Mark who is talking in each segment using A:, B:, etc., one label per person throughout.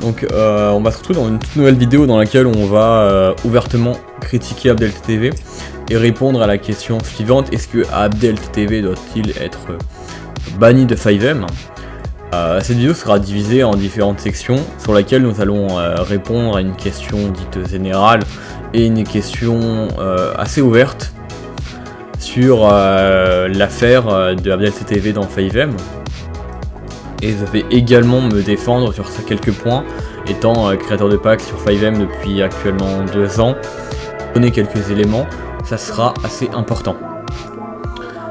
A: Donc on va se retrouver dans une toute nouvelle vidéo dans laquelle on va ouvertement critiquer AbdelTTV et répondre à la question suivante: est-ce que AbdelTTV doit-il être banni de FiveM? Cette vidéo sera divisée en différentes sections sur laquelle nous allons répondre à une question dite générale et une question assez ouverte sur l'affaire de AbdelTTV dans FiveM. Et je vais également me défendre sur quelques points, étant créateur de pack sur FiveM depuis actuellement 2 ans. Donner quelques éléments, ça sera assez important.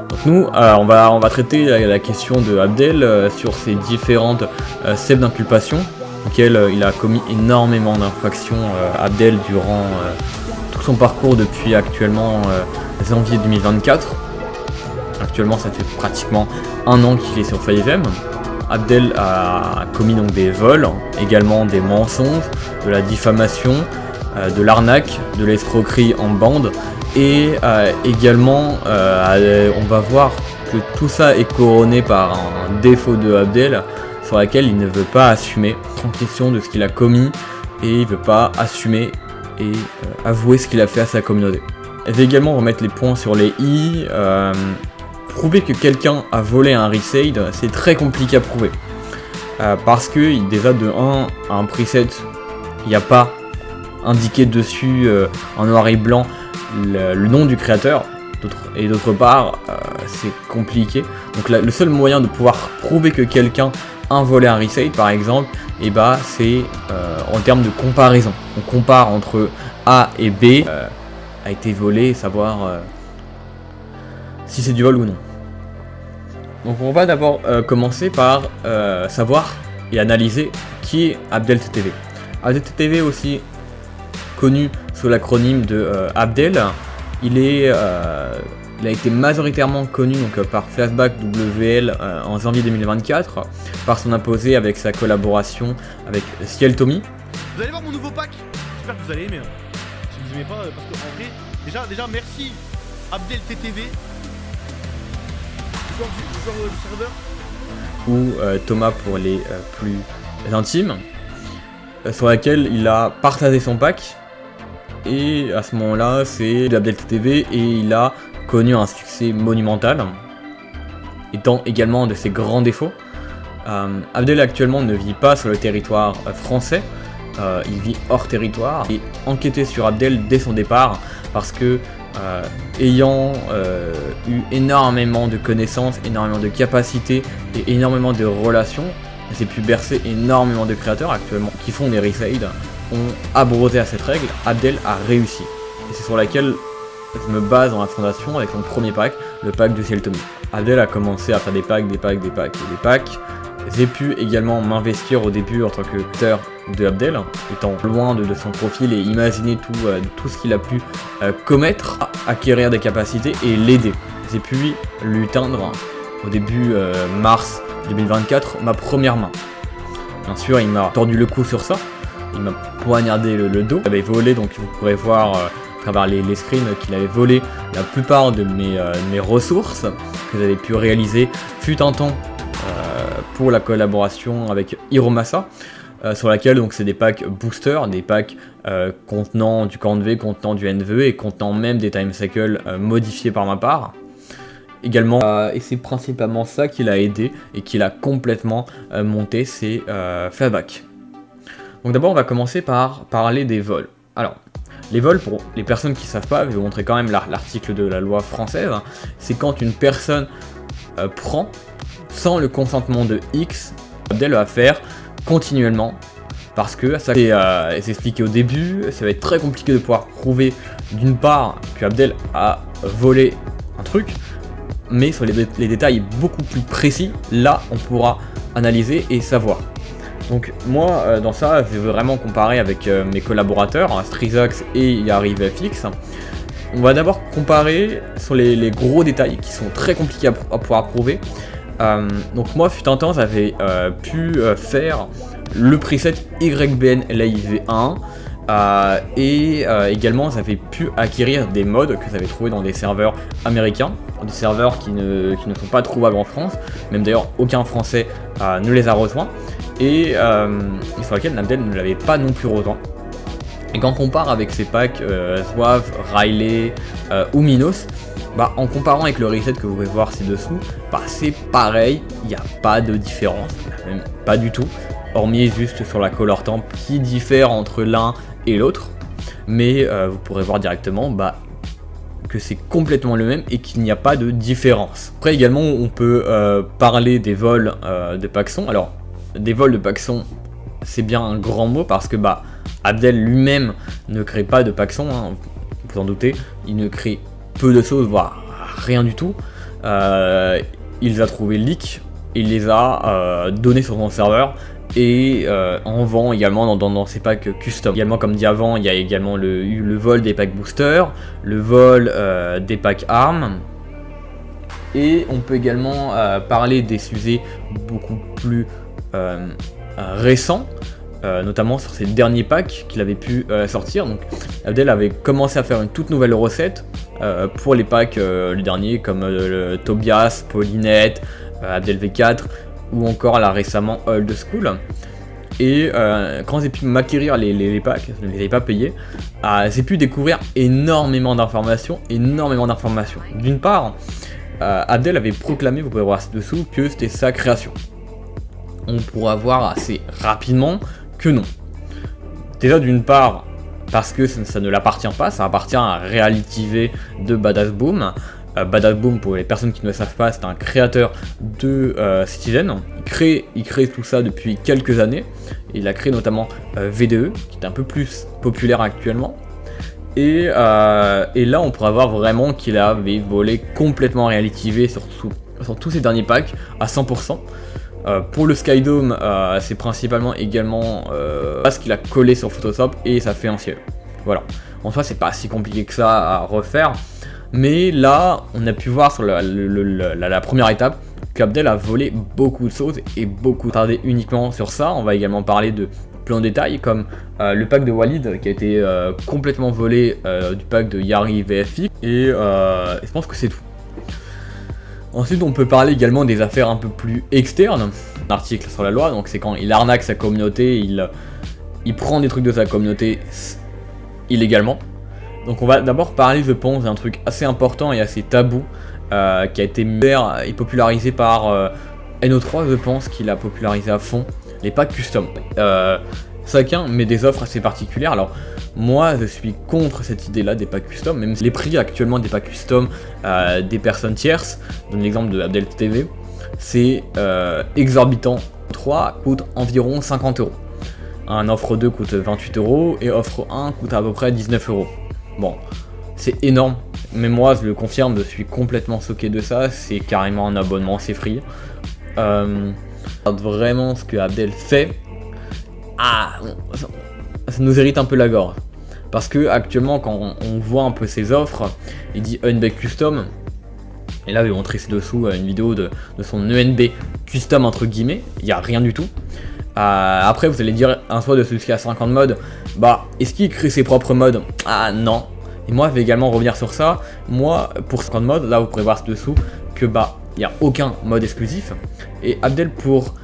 A: Donc nous, on va traiter la question de Abdel sur ses différentes chefs d'inculpation, auxquels il a commis énormément d'infractions, Abdel, durant tout son parcours depuis actuellement janvier 2024. Actuellement, ça fait pratiquement 1 an qu'il est sur FiveM. Abdel a commis donc des vols, également des mensonges, de la diffamation, de l'arnaque, de l'escroquerie en bande, et également on va voir que tout ça est couronné par un défaut de Abdel sur laquelle il ne veut pas assumer en question de ce qu'il a commis, et il veut pas assumer et avouer ce qu'il a fait à sa communauté. Je vais également remettre les points sur les i. Prouver que quelqu'un a volé un resale, c'est très compliqué à prouver. Parce que déjà de 1, un preset, il n'y a pas indiqué dessus en noir et blanc le nom du créateur. Et d'autre part, c'est compliqué. Donc le seul moyen de pouvoir prouver que quelqu'un a volé un resale, par exemple, c'est en termes de comparaison. On compare entre A et B, a été volé, savoir si c'est du vol ou non. Donc on va d'abord commencer par savoir et analyser qui est AbdelTTV. AbdelTTV, aussi connu sous l'acronyme de Abdel, il a été majoritairement connu par Flashback WL en janvier 2024 par son imposé avec sa collaboration avec Ciel Tommy.
B: Vous allez voir mon nouveau pack, j'espère que vous allez aimer. Si vous aimez pas, parce que en vrai, déjà merci AbdelTTV, joueur du serveur,
A: ou Thomas pour les plus intimes, sur laquelle il a partagé son pack, et à ce moment là c'est AbdelTTV, et il a connu un succès monumental, étant également un de ses grands défauts. Abdel actuellement ne vit pas sur le territoire français, il vit hors territoire, et enquêté sur Abdel dès son départ parce que ayant eu énormément de connaissances, énormément de capacités et énormément de relations, j'ai pu bercer énormément de créateurs actuellement qui font des resales, ont abrogé à cette règle. Abdel a réussi, et c'est sur laquelle je me base dans la fondation avec son premier pack, le pack de Ciel Tommy. Abdel a commencé à faire des packs. J'ai pu également m'investir au début en tant que créateur de Abdel, étant loin de son profil et imaginer tout ce qu'il a pu commettre, acquérir des capacités et l'aider. J'ai pu lui teindre au début mars 2024 ma première main. Bien sûr, il m'a tordu le cou sur ça, il m'a poignardé le dos. Il avait volé, donc vous pourrez voir à travers les screens qu'il avait volé la plupart de mes ressources que j'avais pu réaliser fut un temps pour la collaboration avec Hiromasa, sur laquelle donc c'est des packs booster, des packs contenant du CanV, contenant du NVE et contenant même des time cycles modifiés par ma part. Également, et c'est principalement ça qui l'a aidé et qui l'a complètement monté ses flashbacks. Donc d'abord on va commencer par parler des vols. Alors, les vols, pour les personnes qui ne savent pas, je vais vous montrer quand même l'article de la loi française, c'est quand une personne prend sans le consentement de X, Abdel va faire continuellement, parce que ça c'est expliqué au début, ça va être très compliqué de pouvoir prouver d'une part que Abdel a volé un truc, mais sur les détails beaucoup plus précis, là on pourra analyser et savoir. Donc moi dans ça je vais vraiment comparer avec mes collaborateurs, Strizax et YariVFX. On va d'abord comparer sur les gros détails qui sont très compliqués à pouvoir prouver. Donc moi fut un temps j'avais pu faire le preset YBN Live 1 et également j'avais pu acquérir des mods que j'avais trouvé dans des serveurs américains, des serveurs qui ne sont pas trouvables en France, même d'ailleurs aucun français ne les a rejoints. et sur laquelle Abdel ne l'avait pas non plus autant. Et quand on compare avec ces packs Zouave, Riley ou Minos, bah, en comparant avec le reset que vous pouvez voir ci-dessous, bah, c'est pareil, il n'y a pas de différence, même pas du tout, hormis juste sur la color temp qui diffère entre l'un et l'autre, mais vous pourrez voir directement bah, que c'est complètement le même et qu'il n'y a pas de différence. Après également on peut parler des vols de Paxson. Alors des vols de Paxson c'est bien un grand mot parce que bah, Abdel lui-même ne crée pas de Paxson, hein, vous en doutez, il ne crée peu de choses, voire rien du tout. Il les a trouvé leak, il les a donnés sur son serveur et en vend également dans ses packs custom. Également comme dit avant, il y a également le vol des packs booster, le vol des packs armes. Et on peut également parler des sujets beaucoup plus récents. Notamment sur ses derniers packs qu'il avait pu sortir. Donc Abdel avait commencé à faire une toute nouvelle recette pour les packs les derniers comme le Tobias, Paulinette, Abdel V4 ou encore là récemment Old School. Et quand j'ai pu m'acquérir les packs, je ne les avais pas payés, j'ai pu découvrir énormément d'informations. D'une part, Abdel avait proclamé, vous pouvez voir ci-dessous, que c'était sa création. On pourra voir assez rapidement que non. Déjà d'une part parce que ça ne l'appartient pas, ça appartient à Reality V de Badass Boom. Badass Boom, pour les personnes qui ne le savent pas, c'est un créateur de Citizen. Il crée tout ça depuis quelques années. Il a créé notamment VDE, qui est un peu plus populaire actuellement. Et là on pourra voir vraiment qu'il avait volé complètement Reality V sur tous ses derniers packs à 100%. Pour le Skydome, c'est principalement également ce qu'il a collé sur Photoshop et ça fait un ciel. Voilà. En soi, c'est pas si compliqué que ça à refaire. Mais là, on a pu voir sur la première étape qu'Abdel a volé beaucoup de choses et beaucoup tardé uniquement sur ça. On va également parler de plein de détails comme le pack de Walid qui a été complètement volé du pack de Yari VFX. Et je pense que c'est tout. Ensuite, on peut parler également des affaires un peu plus externes. Un article sur la loi, donc c'est quand il arnaque sa communauté, il prend des trucs de sa communauté illégalement. Donc on va d'abord parler, je pense, d'un truc assez important et assez tabou qui a été ouvert et popularisé par NO3, je pense, qu'il a popularisé à fond, les packs custom. Chacun met des offres assez particulières. Alors moi je suis contre cette idée là des packs custom, même si les prix actuellement des packs custom des personnes tierces, je donne l'exemple de Abdel TV, c'est exorbitant. 3 coûte environ 50 €. Un offre 2 coûte 28 € et offre 1 coûte à peu près 19 €. Bon, c'est énorme, mais moi je le confirme, je suis complètement choqué de ça, c'est carrément un abonnement, c'est free. Vraiment ce que Abdel fait, ça nous hérite un peu la gorge. Parce que actuellement quand on voit un peu ses offres, il dit ENB custom, et là je vais montrer ci-dessous une vidéo de son ENB custom entre guillemets, il n'y a rien du tout. Après vous allez dire un choix de jusqu'à 50 modes, bah est-ce qu'il crée ses propres modes? Ah non. Et moi je vais également revenir sur ça. Moi pour 50 modes, là vous pourrez voir ci-dessous que bah il n'y a aucun mode exclusif. Et Abdel, pour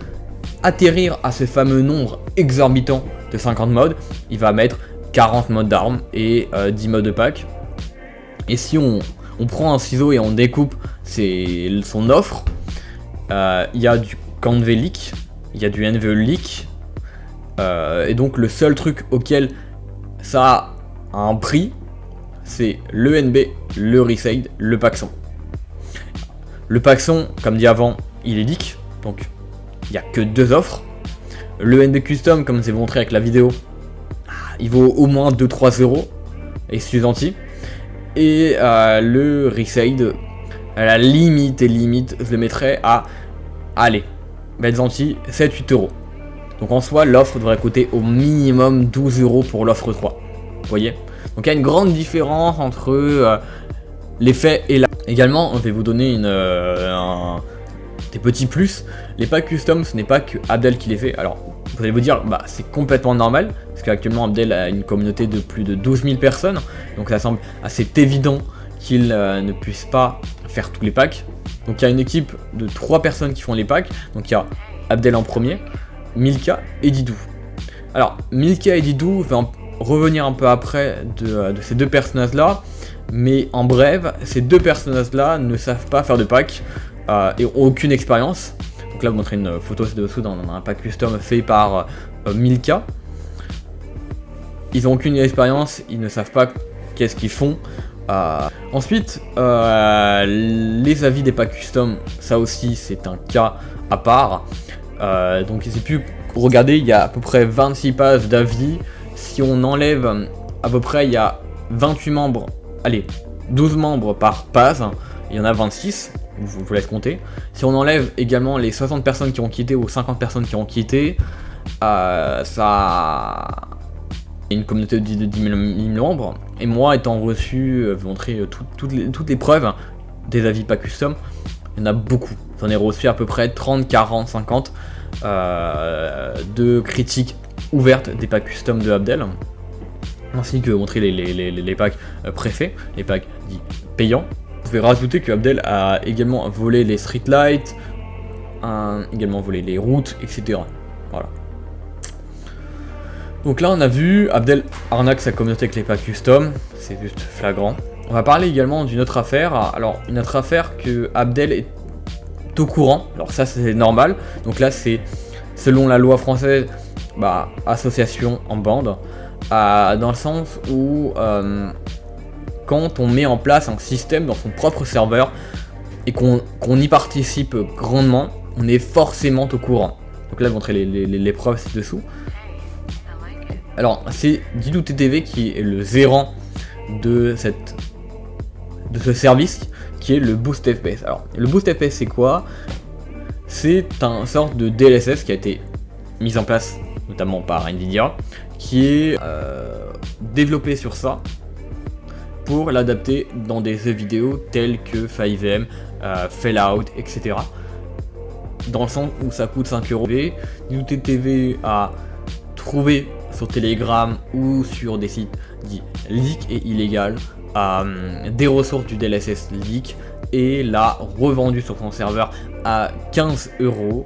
A: atterrir à ce fameux nombre exorbitant de 50 modes, il va mettre 40 modes d'armes et 10 modes de pack. Et si on prend un ciseau et on découpe son offre, il y a du CanV leak, il y a du NVE leak, et donc le seul truc auquel ça a un prix, c'est le NB, le Resade, le Paxson. Le Paxson, comme dit avant, il est leak, donc il n'y a que 2 offres. Le NB Custom, comme c'est montré avec la vidéo, il vaut au moins 2-3 €, et c'est gentil. Et le Resade, à la limite, je le mettrais à, allez, va être gentil, 7-8 €. Donc en soi, l'offre devrait coûter au minimum 12 € pour l'offre 3. Vous voyez? Donc il y a une grande différence entre les faits et la... Également, je vais vous donner des petits plus. Les packs custom, ce n'est pas que Abdel qui les fait. Alors, vous allez vous dire, bah c'est complètement normal, parce qu'actuellement Abdel a une communauté de plus de 12 000 personnes, donc ça semble assez évident qu'il ne puisse pas faire tous les packs. Donc il y a une équipe de 3 personnes qui font les packs, donc il y a Abdel en premier, Milka et Didou. Alors, Milka et Didou, je vais revenir un peu après de ces deux personnages-là, mais en bref, ces deux personnages-là ne savent pas faire de pack et ont aucune expérience. Donc là, vous montrez une photo ci-dessous dans un pack custom fait par Milka. Ils n'ont aucune expérience, ils ne savent pas qu'est-ce qu'ils font. Ensuite, les avis des packs custom, ça aussi c'est un cas à part. Donc j'ai pu regarder, il y a à peu près 26 pages d'avis. Si on enlève à peu près, il y a 28 membres, allez, 12 membres par page, il y en a 26, je vous laisse compter. Si on enlève également les 60 personnes qui ont quitté ou 50 personnes qui ont quitté, ça... Il y a une communauté de 10 000 membres, et moi étant reçu, vous montrer toutes les preuves des avis pas custom, il y en a beaucoup. J'en ai reçu à peu près 30, 40, 50 de critiques ouvertes des packs custom de Abdel, ainsi que montrer les packs préfets, les packs dits payants. Je vais rajouter que Abdel a également volé les streetlights, également volé les routes, etc. Voilà. Donc là on a vu Abdel arnaque sa communauté avec les packs custom, c'est juste flagrant. On va parler également d'une autre affaire, alors une autre affaire que Abdel est au courant, alors ça c'est normal, donc là c'est selon la loi française, association en bande, dans le sens où quand on met en place un système dans son propre serveur et qu'on y participe grandement, on est forcément au courant. Donc là je vais montrer les preuves ci-dessous. Alors, c'est Didou TTV qui est le gérant de ce service qui est le Boost FPS. Alors, le Boost FPS c'est quoi? C'est un sorte de DLSS qui a été mis en place notamment par Nvidia, qui est développé sur ça pour l'adapter dans des jeux vidéo tels que 5M, Fallout, etc. Dans le sens où ça coûte 5 €. Didou TTV a trouvé sur Telegram ou sur des sites dits leak et illégal des ressources du DLSS leak et l'a revendu sur son serveur à 15 €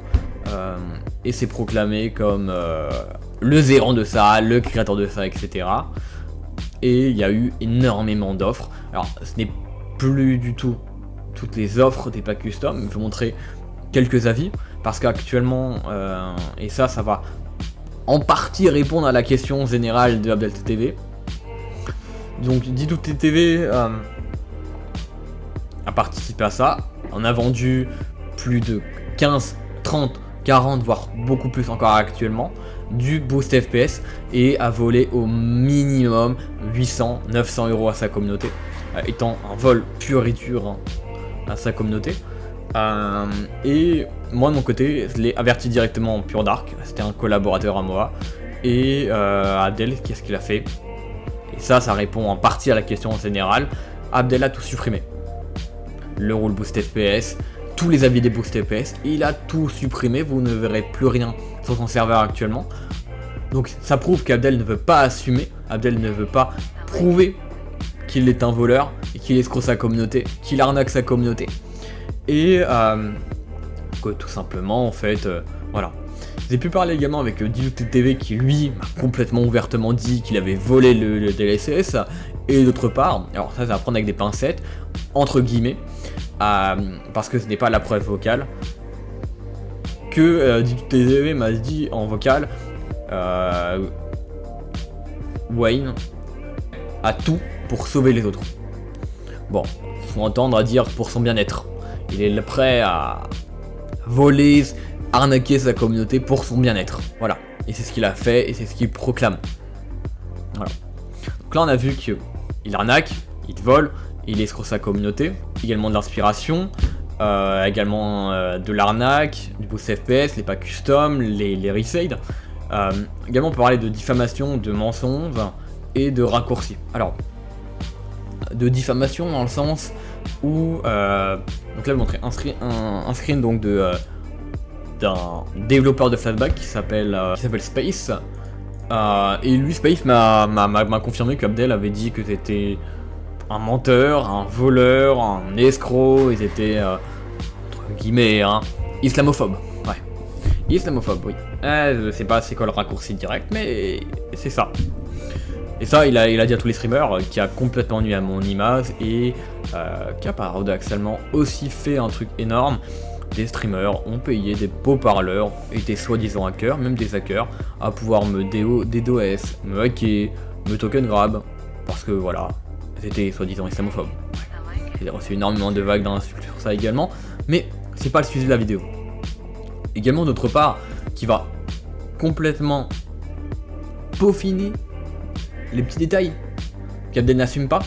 A: et s'est proclamé comme le gérant de ça, le créateur de ça, etc. Et il y a eu énormément d'offres. Alors ce n'est plus du tout toutes les offres des packs custom, je vais vous montrer quelques avis parce qu'actuellement, et ça va en partie répondre à la question générale de Abdel TTV. Donc Didou TTV a participé à ça, on a vendu plus de 15, 30, 40, voire beaucoup plus encore actuellement, du Boost FPS et a volé au minimum 800, 900 € à sa communauté, étant un vol pur et dur à sa communauté. Et moi de mon côté, je l'ai averti directement en Pure Dark, c'était un collaborateur à moi, et Abdel, qu'est-ce qu'il a fait? Et ça répond en partie à la question générale. Abdel a tout supprimé. Le rule Boost FPS, tous les avis des Boost FPS, il a tout supprimé, vous ne verrez plus rien sur son serveur actuellement. Donc ça prouve qu'Abdel ne veut pas assumer, Abdel ne veut pas prouver qu'il est un voleur, et qu'il escroque sa communauté, qu'il arnaque sa communauté. Et que tout simplement en fait, voilà. J'ai pu parler également avec Didou TTV qui lui m'a complètement ouvertement dit qu'il avait volé le DLSS. Et d'autre part, alors ça va prendre avec des pincettes, entre guillemets, parce que ce n'est pas la preuve vocale, que Didou TTV m'a dit en vocal, Wayne a tout pour sauver les autres. Bon, faut entendre à dire pour son bien-être. Il est prêt à voler, arnaquer sa communauté pour son bien-être. Voilà. Et c'est ce qu'il a fait et c'est ce qu'il proclame. Voilà. Donc là on a vu qu'il arnaque, il vole, il escroque sa communauté. Également de l'inspiration, également de l'arnaque, du boost FPS, les packs custom, les resales. Également on peut parler de diffamation, de mensonges et de raccourcis. Alors, de diffamation dans le sens où donc là je vais vous montrer un screen donc d'un développeur de Flatpak qui s'appelle Space, et lui Space m'a confirmé qu'Abdel avait dit que c'était un menteur, un voleur, un escroc, ils étaient entre guillemets islamophobe, ouais, islamophobe, oui. Je sais pas c'est quoi le raccourci direct, mais c'est ça. Et ça, il a dit à tous les streamers, qui a complètement nuit à mon image et qui a paradoxalement aussi fait un truc énorme. Des streamers ont payé des beaux parleurs et des soi-disant hackers, même des hackers, à pouvoir me DDoS, me hacker, me token grab, parce que voilà, c'était soi-disant islamophobes. J'ai reçu énormément de vagues d'insultes sur ça également, mais c'est pas le sujet de la vidéo. Également d'autre part, qui va complètement peaufiner les petits détails qu'Abdel n'assume pas.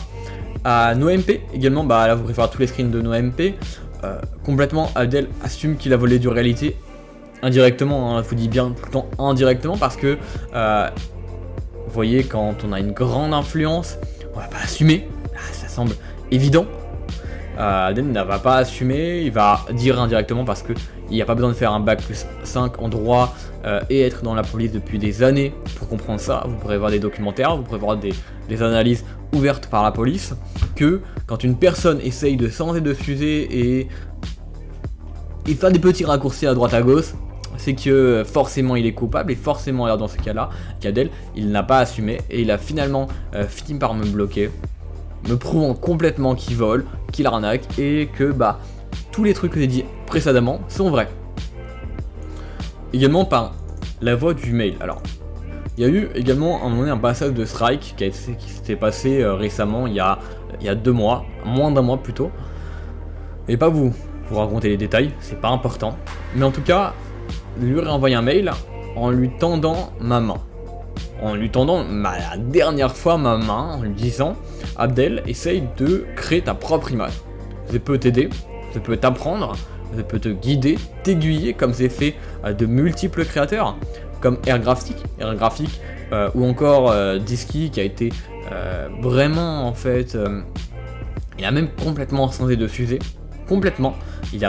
A: À NoMP également, bah là vous préférez tous les screens de NoMP. Complètement, Abdel assume qu'il a volé du réalité indirectement, hein, je vous dis bien tout le temps indirectement parce que vous voyez, quand on a une grande influence, on va pas assumer, ça semble évident. Abdel ne va pas assumer, il va dire indirectement parce que il n'y a pas besoin de faire un bac plus 5 en droit et être dans la police depuis des années pour comprendre ça. Vous pourrez voir des documentaires, vous pourrez voir des analyses ouvertes par la police, que quand une personne essaye de changer de sujet et faire des petits raccourcis à droite à gauche, c'est que forcément il est coupable, et forcément alors dans ce cas là, Abdel il n'a pas assumé et il a finalement fini par me bloquer, me prouvant complètement qu'il vole, qu'il arnaque et que bah tous les trucs que j'ai dit précédemment sont vrais. Également par la voie du mail. Alors, il y a eu également à un moment donné un passage de strike qui s'était passé récemment, il y a 2 mois, moins d'1 mois plutôt. Et pas vous raconter les détails, c'est pas important. Mais en tout cas, lui aurait envoyé un mail en lui tendant ma main. En lui tendant la dernière fois ma main, en lui disant Abdel, essaye de créer ta propre image. Je peux t'aider, je peux t'apprendre, je peux te guider, t'aiguiller comme c'est fait de multiples créateurs, comme Airgraphic, ou encore Disky qui a été vraiment en fait, il a même complètement changé de sujet, complètement. Il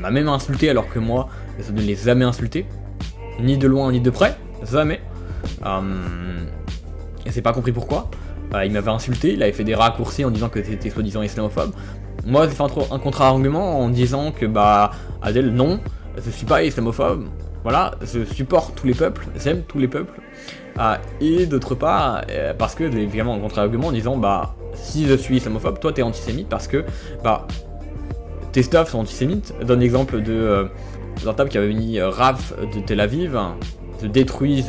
A: m'a même insulté alors que moi je ne l'ai jamais insulté, ni de loin ni de près, jamais. Et c'est pas compris pourquoi. Il m'avait insulté, il avait fait des raccourcis en disant que c'était soi-disant islamophobe. Moi j'ai fait un contre-argument en disant que bah Abdel, non, je suis pas islamophobe, voilà, je supporte tous les peuples, j'aime tous les peuples. Et d'autre part, parce que j'ai évidemment un contre-argument en disant bah si je suis islamophobe, toi t'es antisémite parce que bah tes staffs sont antisémites. Je donne l'exemple de d'un table qui avait mis Raf de Tel Aviv, se détruit,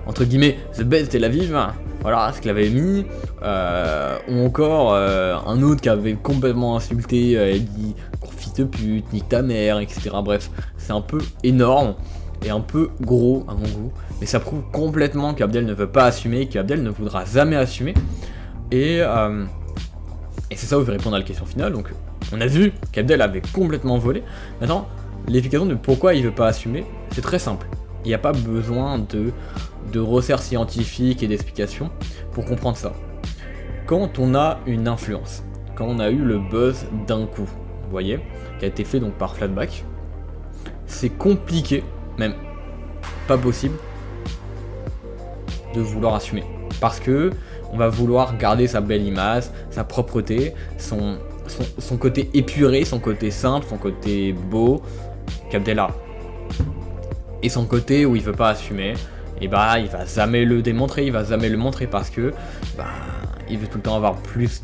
A: entre guillemets, se baise Tel Aviv. Voilà ce qu'il avait mis, ou encore un autre qui avait complètement insulté, dit fils de pute, nique ta mère, etc. Bref, c'est un peu énorme et un peu gros à mon goût, mais ça prouve complètement qu'Abdel ne veut pas assumer, qu'Abdel ne voudra jamais assumer, et c'est ça où je vais répondre à la question finale. Donc on a vu qu'Abdel avait complètement volé. Maintenant, l'explication de pourquoi il veut pas assumer, c'est très simple. Il n'y a pas besoin de recherche scientifique et d'explications pour comprendre ça. Quand on a une influence, quand on a eu le buzz d'un coup, vous voyez, qui a été fait donc par Flatback, c'est compliqué, même pas possible, de vouloir assumer. Parce que on va vouloir garder sa belle image, sa propreté, son côté épuré, son côté simple, son côté beau, qu'Abdel a. Et son côté où il veut pas assumer, et bah il va jamais le démontrer, il va jamais le montrer parce que bah il veut tout le temps avoir plus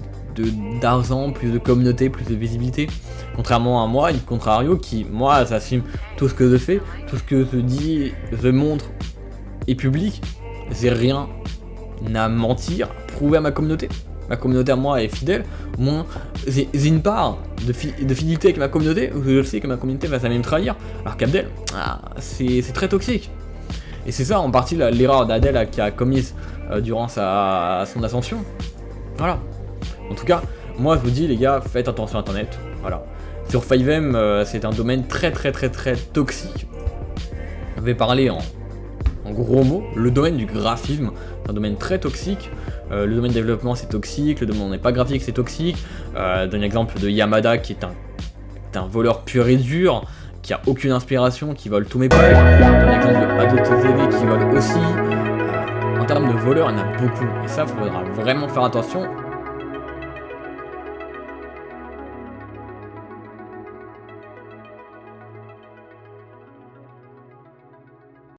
A: d'argent, plus de communauté, plus de visibilité. Contrairement à moi, il contrario qui, moi, j'assume tout ce que je fais, tout ce que je dis, je montre est public, j'ai rien à mentir, prouver à ma communauté. Ma communauté à moi est fidèle, au moins j'ai une part de fidélité avec ma communauté, où je sais que ma communauté va jamais me trahir, alors qu'Abdel, c'est très toxique. Et c'est ça en partie l'erreur d'Abdel qui a commise durant son ascension. Voilà. En tout cas, moi je vous dis les gars, faites attention à internet, voilà. Sur 5M, c'est un domaine très toxique. Je vais parler en gros mots, le domaine du graphisme, c'est un domaine très toxique. Le domaine développement c'est toxique, le domaine n'est pas graphique c'est toxique. Donne l'exemple de Yamada qui est un voleur pur et dur, qui a aucune inspiration, qui vole tous mes pages. Donne l'exemple de AdoTV qui vole aussi. En termes de voleurs, il y en a beaucoup, et ça, il faudra vraiment faire attention.